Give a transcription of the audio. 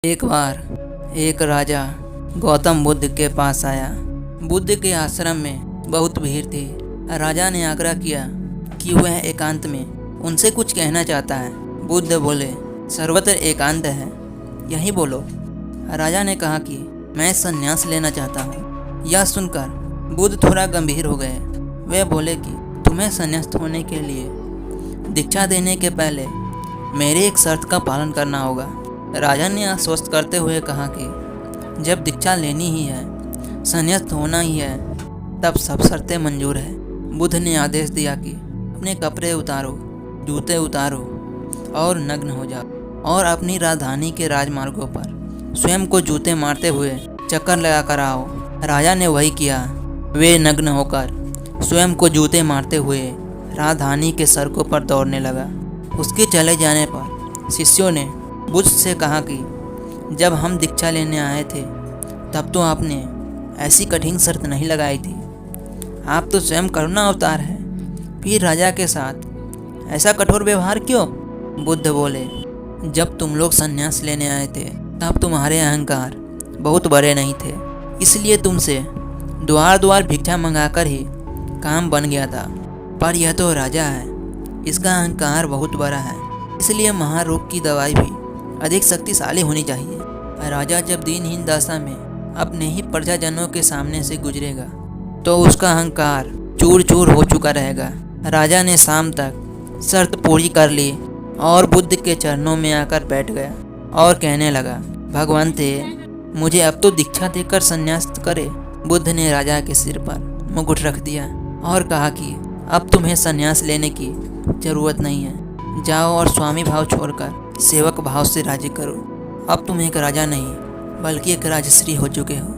एक बार एक राजा गौतम बुद्ध के पास आया। बुद्ध के आश्रम में बहुत भीड़ थी। राजा ने आग्रह किया कि वह एकांत में उनसे कुछ कहना चाहता है। बुद्ध बोले, सर्वत्र एकांत है, यही बोलो। राजा ने कहा कि मैं संन्यास लेना चाहता हूँ। यह सुनकर बुद्ध थोड़ा गंभीर हो गए। वे बोले कि तुम्हें संन्यास्त होने के लिए दीक्षा देने के पहले मेरी एक शर्त का पालन करना होगा। राजा ने आश्वस्त करते हुए कहा कि जब दीक्षा लेनी ही है, संन्यास्त होना ही है, तब सब शर्तें मंजूर है। बुद्ध ने आदेश दिया कि अपने कपड़े उतारो, जूते उतारो और नग्न हो जाओ और अपनी राजधानी के राजमार्गों पर स्वयं को जूते मारते हुए चक्कर लगा कर आओ। राजा ने वही किया। वे नग्न होकर स्वयं को जूते मारते हुए राजधानी के सड़कों पर दौड़ने लगा। उसके चले जाने पर शिष्यों ने बुद्ध से कहा कि जब हम दीक्षा लेने आए थे तब तो आपने ऐसी कठिन शर्त नहीं लगाई थी। आप तो स्वयं करुणा अवतार है, फिर राजा के साथ ऐसा कठोर व्यवहार क्यों? बुद्ध बोले, जब तुम लोग संन्यास लेने आए थे तब तुम्हारे अहंकार बहुत बड़े नहीं थे, इसलिए तुमसे द्वार द्वार भिक्षा मंगाकर ही काम बन गया था। पर यह तो राजा है, इसका अहंकार बहुत बड़ा है, इसलिए महारोग की दवाई भी अधिक शक्तिशाली होनी चाहिए। राजा जब दीनहीन दशा में अपने ही प्रजाजनों के सामने से गुजरेगा तो उसका अहंकार चूर चूर हो चुका रहेगा। राजा ने शाम तक शर्त पूरी कर ली और बुद्ध के चरणों में आकर बैठ गया और कहने लगा, भगवान थे, मुझे अब तो दीक्षा देकर संन्यास करे। बुद्ध ने राजा के सिर पर मुकुट रख दिया और कहा कि अब तुम्हें संन्यास लेने की जरूरत नहीं है। जाओ और स्वामी भाव छोड़कर सेवक भाव से राज्य करो। अब तुम एक राजा नहीं बल्कि एक राजश्री हो चुके हो।